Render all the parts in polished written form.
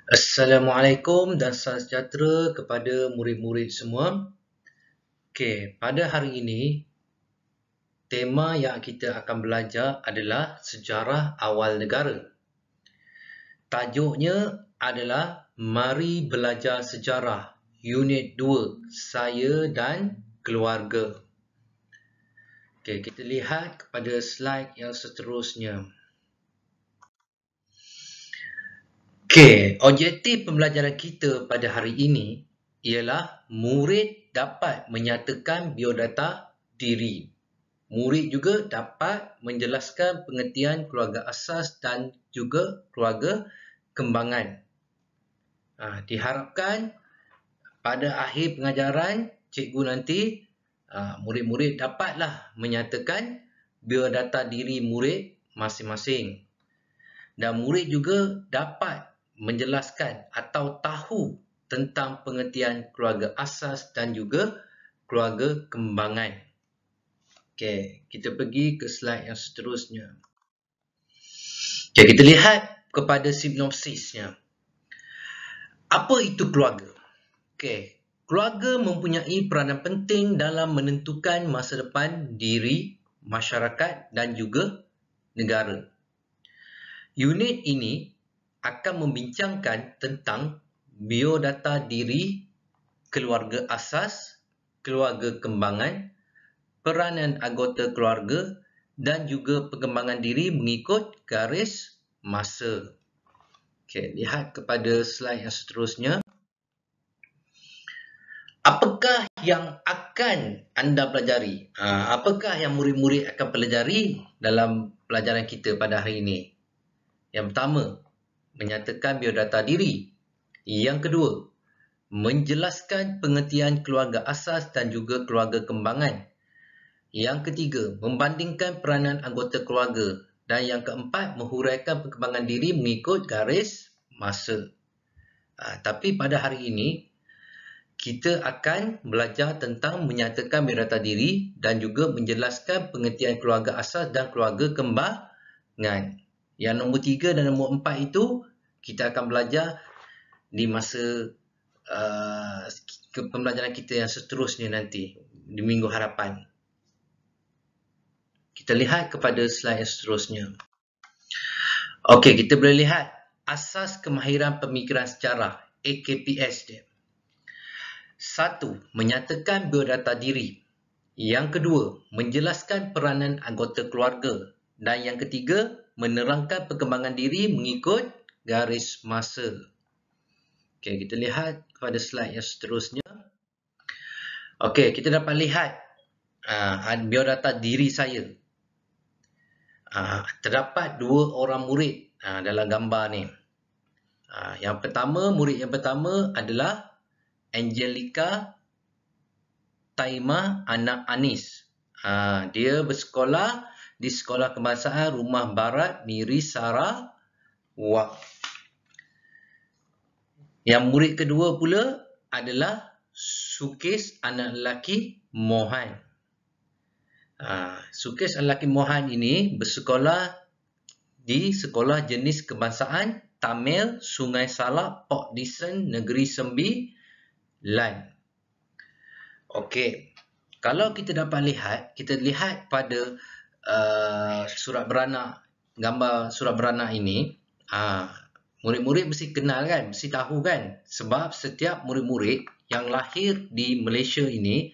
Assalamualaikum dan salam sejahtera kepada murid-murid semua. Okey, pada hari ini tema yang kita akan belajar adalah sejarah awal negara. Tajuknya adalah Mari Belajar Sejarah Unit 2, Saya dan Keluarga. Okey, kita lihat kepada slide yang seterusnya. Okey, objektif pembelajaran kita pada hari ini ialah murid dapat menyatakan biodata diri. Murid juga dapat menjelaskan pengertian keluarga asas dan juga keluarga kembangan. Diharapkan pada akhir pengajaran, cikgu nanti murid-murid dapatlah menyatakan biodata diri murid masing-masing. Dan murid juga dapat menjelaskan atau tahu tentang pengertian keluarga asas dan juga keluarga kembangan. Okey, kita pergi ke slide yang seterusnya. Okey, kita lihat kepada sinopsisnya. Apa itu keluarga? Okey, keluarga mempunyai peranan penting dalam menentukan masa depan diri, masyarakat dan juga negara. Unit ini akan membincangkan tentang biodata diri, keluarga asas, keluarga kembangan, peranan anggota keluarga dan juga perkembangan diri mengikut garis masa. Okey, lihat kepada slide yang seterusnya. Apakah yang akan anda pelajari? Apakah yang murid-murid akan pelajari dalam pelajaran kita pada hari ini? Yang pertama, menyatakan biodata diri. Yang kedua, menjelaskan pengertian keluarga asas dan juga keluarga kembangan. Yang ketiga, membandingkan peranan anggota keluarga. Dan yang keempat, menghuraikan perkembangan diri mengikut garis masa. Tapi pada hari ini, kita akan belajar tentang menyatakan biodata diri dan juga menjelaskan pengertian keluarga asas dan keluarga kembangan. Yang nombor 3 dan nombor 4 itu, kita akan belajar di masa pembelajaran kita yang seterusnya nanti, di minggu hadapan. Kita lihat kepada slide yang seterusnya. Okey, kita boleh lihat asas kemahiran pemikiran sejarah, AKPS dia. 1. Menyatakan biodata diri. Yang kedua, menjelaskan peranan anggota keluarga. Dan yang ketiga, menerangkan perkembangan diri mengikut garis masa. Okey, kita lihat kepada slide yang seterusnya. Okey, kita dapat lihat biodata diri saya. Terdapat 2 orang murid dalam gambar ni. Yang pertama, murid yang pertama adalah Angelica Taima anak Anis. Dia bersekolah di Sekolah Kebangsaan Rumah Barat Miri Sarawak. Yang murid kedua pula adalah Sukes anak lelaki Mohan. Sukes anak lelaki Mohan ini bersekolah di Sekolah Jenis Kebangsaan Tamil Sungai Salak, Port Dickson, Negeri Sembilan. Okey, kalau kita dapat lihat, kita lihat pada surat beranak, gambar surat beranak ini, murid-murid mesti kenal kan, mesti tahu kan, sebab setiap murid-murid yang lahir di Malaysia ini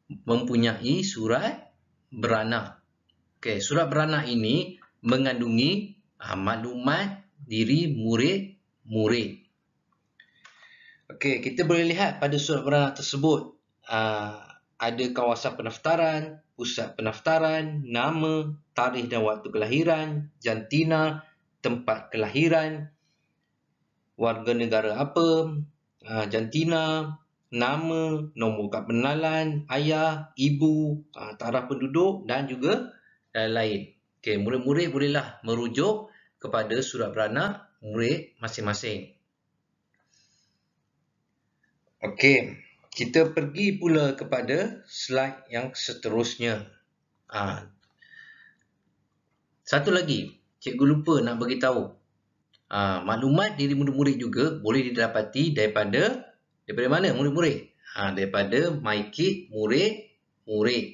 mempunyai surat beranak. Okey, surat beranak ini mengandungi maklumat diri murid-murid. Okey, kita boleh lihat pada surat beranak tersebut ada kawasan pendaftaran, pusat pendaftaran, nama, tarikh dan waktu kelahiran, jantina, tempat kelahiran, warga negara apa, jantina, nama, nombor kad pengenalan, ayah, ibu, tarikh penduduk dan juga lain-lain. Okey, murid-murid bolehlah merujuk kepada surat beranak murid masing-masing. Okey, kita pergi pula kepada slide yang seterusnya. Satu lagi, cikgu lupa nak bagi tahu. Maklumat diri murid-murid juga boleh didapati daripada mana murid-murid? Daripada MyKit murid-murid.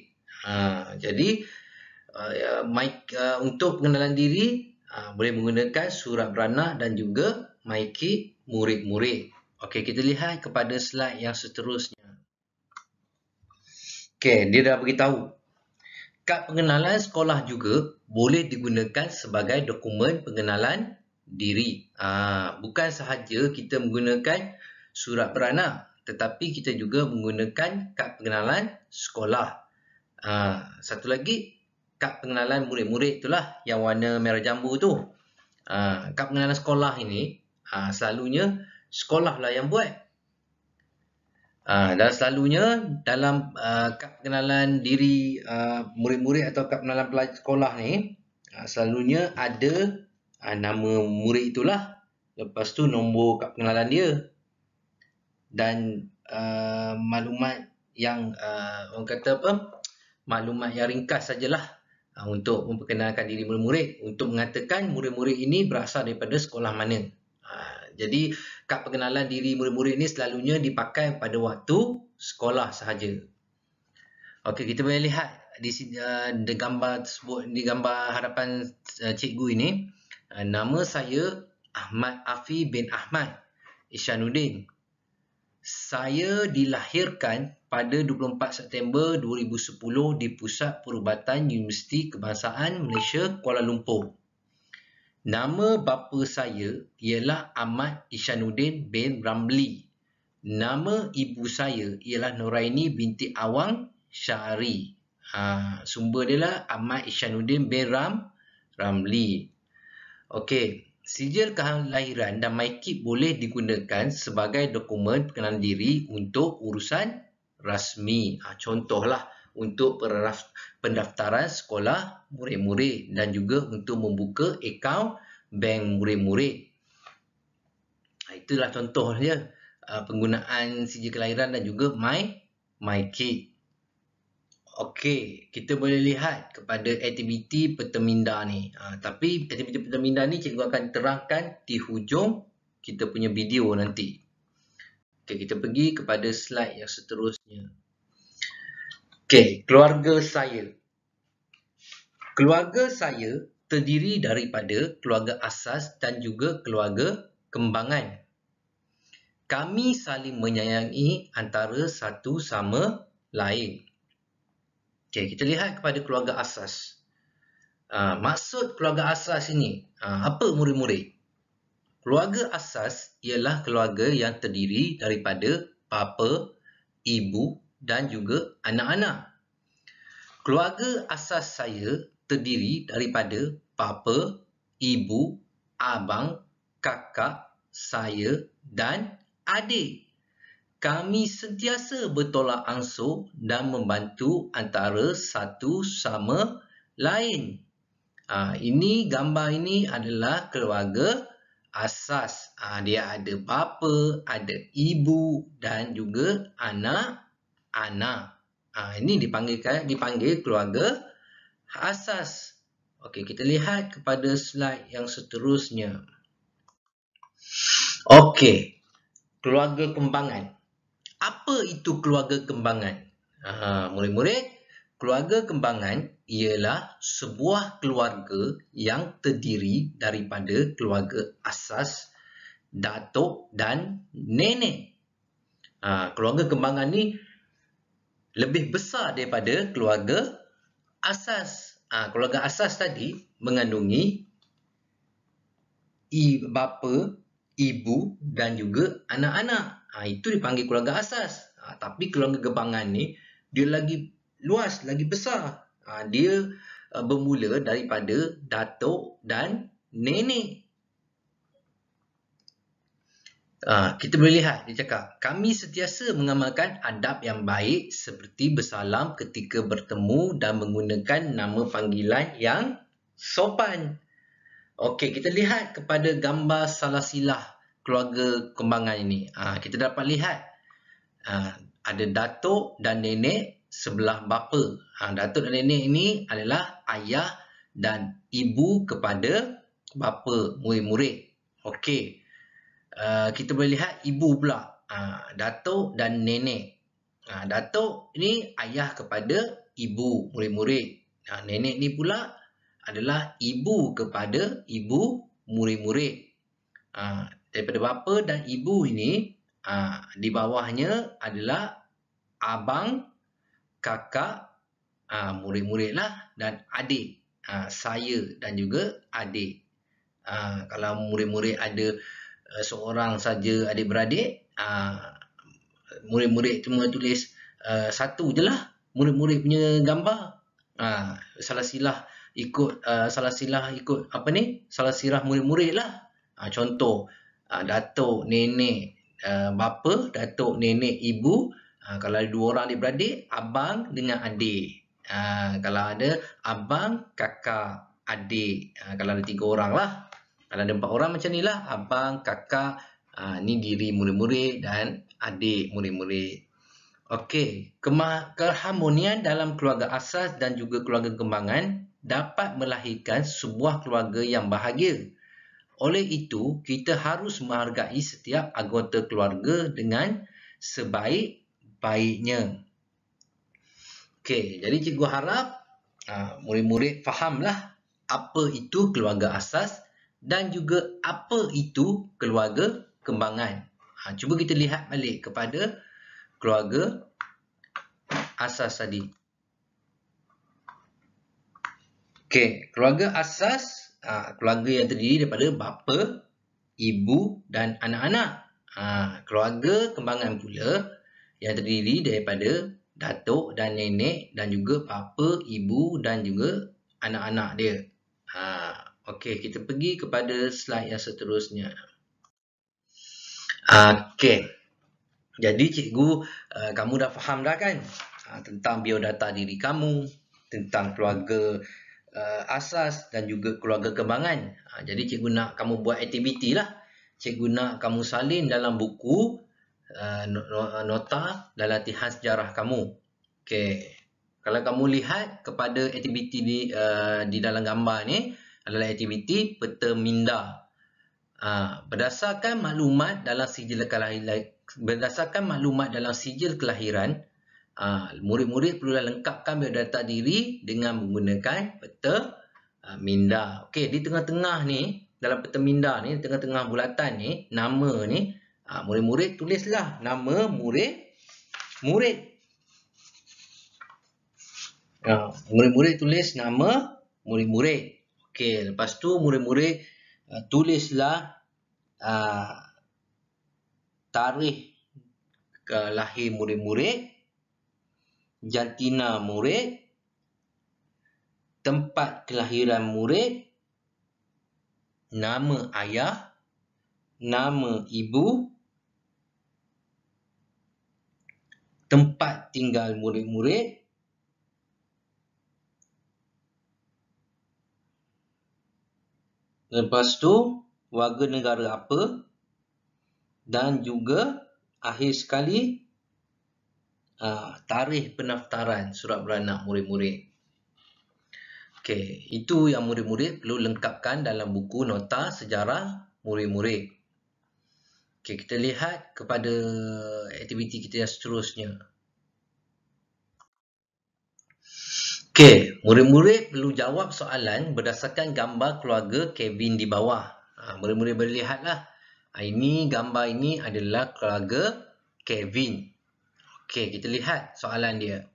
Jadi untuk pengenalan diri boleh menggunakan surat beranak dan juga MyKit murid-murid. Okey, kita lihat kepada slide yang seterusnya. Okey, dia dah beritahu. Kad pengenalan sekolah juga boleh digunakan sebagai dokumen pengenalan diri. Bukan sahaja kita menggunakan surat beranak, tetapi kita juga menggunakan kad pengenalan sekolah. Satu lagi, kad pengenalan murid-murid itulah yang warna merah jambu tu. Kad pengenalan sekolah ini selalunya sekolah lah yang buat. Dan selalunya dalam kad pengenalan diri murid-murid atau kad pengenalan pelajar sekolah ni selalunya ada nama murid itulah, lepas tu nombor kad pengenalan dia dan maklumat yang orang kata apa, maklumat yang ringkas sajalah untuk memperkenalkan diri murid-murid, untuk mengatakan murid-murid ini berasal daripada sekolah mana. Jadi kad pengenalan diri murid-murid ini selalunya dipakai pada waktu sekolah sahaja. Okey, kita boleh lihat di sini di gambar tersebut, di gambar hadapan cikgu ini, nama saya Ahmad Afi bin Ahmad Isyanuddin. Saya dilahirkan pada 24 September 2010 di Pusat Perubatan Universiti Kebangsaan Malaysia Kuala Lumpur. Nama bapa saya ialah Ahmad Isyanuddin bin Ramli. Nama ibu saya ialah Nuraini binti Awang Syahri. Sumber dia lah Ahmad Isyanuddin bin Ramli. Okey, sijil kelahiran dan MyKit boleh digunakan sebagai dokumen pengenalan diri untuk urusan rasmi. Contohlah untuk pendaftaran sekolah murid-murid dan juga untuk membuka akaun bank murid-murid. Itulah contoh dia penggunaan sijil kelahiran dan juga MyKit. Okey, kita boleh lihat kepada aktiviti peterminda ni. Tapi aktiviti peterminda ni cikgu akan terangkan di hujung kita punya video nanti. Okey, kita pergi kepada slide yang seterusnya. Okey, keluarga saya. Keluarga saya terdiri daripada keluarga asas dan juga keluarga kembangan. Kami saling menyayangi antara satu sama lain. Okey, kita lihat kepada keluarga asas. Maksud keluarga asas ini, apa murid-murid? Keluarga asas ialah keluarga yang terdiri daripada bapa, ibu dan juga anak-anak. Keluarga asas saya terdiri daripada bapa, ibu, abang, kakak, saya dan adik. Kami sentiasa bertolak ansur dan membantu antara satu sama lain. Ini gambar ini adalah keluarga asas. Dia ada bapa, ada ibu dan juga anak-anak. Ini dipanggil keluarga asas. Okey, kita lihat kepada slide yang seterusnya. Okey, keluarga kembangan. Apa itu keluarga kembangan? Murid-murid, keluarga kembangan ialah sebuah keluarga yang terdiri daripada keluarga asas, datuk dan nenek. Keluarga kembangan ni lebih besar daripada keluarga asas. Keluarga asas tadi mengandungi bapa, ibu dan juga anak-anak. Itu dipanggil keluarga asas. Tapi keluarga kembangan ni dia lagi luas, lagi besar. Dia bermula daripada datuk dan nenek. Kita boleh lihat, dia cakap, kami sentiasa mengamalkan adab yang baik seperti bersalam ketika bertemu dan menggunakan nama panggilan yang sopan. Okey, kita lihat kepada gambar salah silah keluarga kembangan ini. Kita dapat lihat ada datuk dan nenek sebelah bapa. Datuk dan nenek ini adalah ayah dan ibu kepada bapa murid-murid. Okey. Kita boleh lihat ibu pula. Datuk dan nenek. Datuk ni ayah kepada ibu murid-murid. Nenek ni pula adalah ibu kepada ibu murid-murid. Daripada bapa dan ibu ini, di bawahnya adalah abang, kakak, murid-murid lah, dan adik. Saya dan juga adik. Kalau murid-murid ada seorang saja adik-beradik, murid-murid cuma tulis satu je lah murid-murid punya gambar. Salah silah ikut salah sirah murid-murid lah. Contoh, datuk, nenek, bapa, datuk, nenek, ibu. Kalau ada 2 orang adik-beradik, abang dengan adik. Kalau ada abang, kakak, adik. Kalau ada 3 orang lah. Kalau ada 4 orang macam ni lah, abang, kakak, ni diri murid-murid dan adik murid-murid. Okey, keharmonian dalam keluarga asas dan juga keluarga kembangan dapat melahirkan sebuah keluarga yang bahagia. Oleh itu, kita harus menghargai setiap anggota keluarga dengan sebaik-baiknya. Okey, jadi cikgu harap murid-murid fahamlah apa itu keluarga asas dan juga apa itu keluarga kembangan. Cuba kita lihat balik kepada keluarga asas tadi. Okey, keluarga asas, keluarga yang terdiri daripada bapa, ibu dan anak-anak. Keluarga kembangan pula yang terdiri daripada datuk dan nenek dan juga bapa, ibu dan juga anak-anak dia. Okey, kita pergi kepada slide yang seterusnya. Okey. Jadi cikgu, kamu dah faham dah kan? Tentang biodata diri kamu, tentang keluarga asas dan juga keluarga kembangan. Jadi cikgu nak kamu buat aktiviti lah. Cikgu nak kamu salin dalam buku nota dan latihan sejarah kamu. Okey. Kalau kamu lihat kepada aktiviti di dalam gambar ni adalah aktiviti peta minda. Berdasarkan maklumat dalam sijil kelahiran, murid-murid perlulah lengkapkan biodata diri dengan menggunakan peta minda. Okey, di tengah-tengah ni, dalam peta minda ni, di tengah-tengah bulatan ni, nama ni, murid-murid tulislah nama murid-murid. Murid-murid tulis nama murid-murid. Okey, lepas tu murid-murid tulislah tarikh lahir murid-murid, jantina murid, tempat kelahiran murid, nama ayah, nama ibu, tempat tinggal murid-murid, lepas tu warga negara apa, dan juga akhir sekali tarikh pendaftaran surat beranak murid-murid. Okey, itu yang murid-murid perlu lengkapkan dalam buku nota sejarah murid-murid. Okey, kita lihat kepada aktiviti kita yang seterusnya. Okey, murid-murid perlu jawab soalan berdasarkan gambar keluarga Kevin di bawah. Murid-murid boleh lihatlah. Ini gambar ini adalah keluarga Kevin. Okey, kita lihat soalan dia.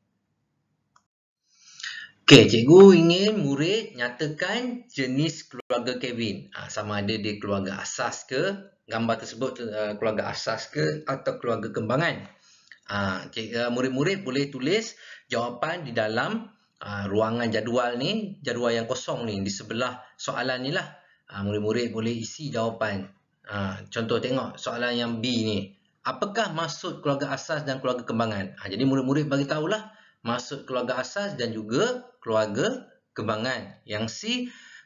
Okey, cikgu ingin murid nyatakan jenis keluarga Kevin. Sama ada dia keluarga asas ke, gambar tersebut keluarga asas ke atau keluarga kembangan. Murid-murid boleh tulis jawapan di dalam ruangan jadual ni, jadual yang kosong ni, di sebelah soalan ni lah. Murid-murid boleh isi jawapan. Contoh tengok soalan yang B ni. Apakah maksud keluarga asas dan keluarga kembangan? Jadi murid-murid bagi tahulah maksud keluarga asas dan juga keluarga kembangan. Yang C,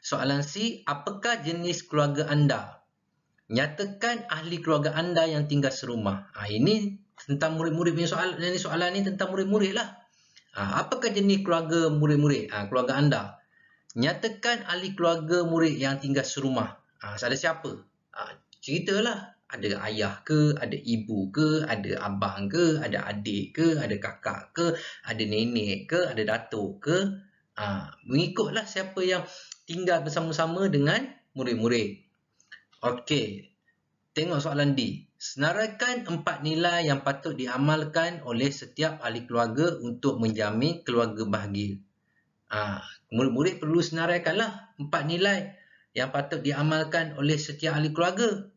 soalan C, apakah jenis keluarga anda? Nyatakan ahli keluarga anda yang tinggal serumah. Ini tentang murid-murid punya soalan. Soalan ni tentang murid-murid lah. Apakah jenis keluarga murid-murid? Keluarga anda. Nyatakan ahli keluarga murid yang tinggal serumah. Ada siapa? Ceritalah, ada ayah ke, ada ibu ke, ada abang ke, ada adik ke, ada kakak ke, ada nenek ke, ada datuk ke. Mengikutlah siapa yang tinggal bersama-sama dengan murid-murid. Okey, tengok soalan D. Senaraikan 4 nilai yang patut diamalkan oleh setiap ahli keluarga untuk menjamin keluarga bahagia. Murid-murid perlu senaraikanlah 4 nilai yang patut diamalkan oleh setiap ahli keluarga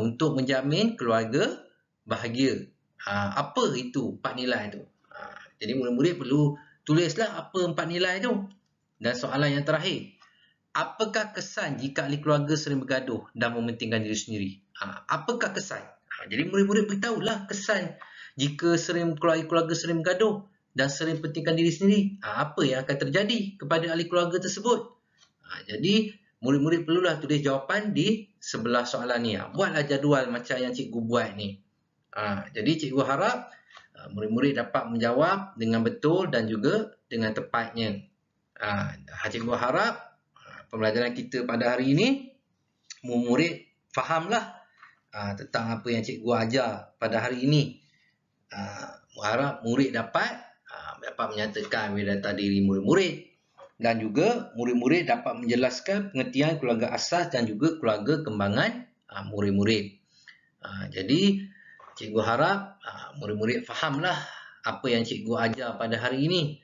untuk menjamin keluarga bahagia. Apa itu 4 nilai itu? Jadi murid-murid perlu tulislah apa 4 nilai itu. Dan soalan yang terakhir, apakah kesan jika ahli keluarga sering bergaduh dan mementingkan diri sendiri? Apakah kesan? Jadi murid-murid beritahulah kesan jika keluarga sering bergaduh dan sering pentingkan diri sendiri. Apa yang akan terjadi kepada ahli keluarga tersebut? Jadi murid-murid perlulah tulis jawapan di sebelah soalan ni. Buatlah jadual macam yang cikgu buat ni. Jadi cikgu harap murid-murid dapat menjawab dengan betul dan juga dengan tepatnya. Cikgu harap pembelajaran kita pada hari ini murid fahamlah tentang apa yang cikgu ajar pada hari ini. Harap murid dapat menyatakan biodata diri murid-murid. Dan juga murid-murid dapat menjelaskan pengertian keluarga asas dan juga keluarga kembangan murid-murid. Jadi, cikgu harap murid-murid fahamlah apa yang cikgu ajar pada hari ini.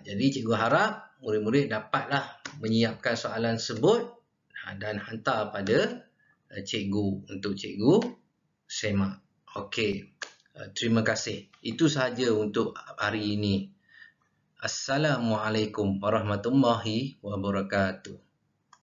Jadi, cikgu harap murid-murid dapatlah menyiapkan soalan tersebut dan hantar pada cikgu untuk cikgu semak. Okey, terima kasih. Itu sahaja untuk hari ini. Assalamualaikum warahmatullahi wabarakatuh.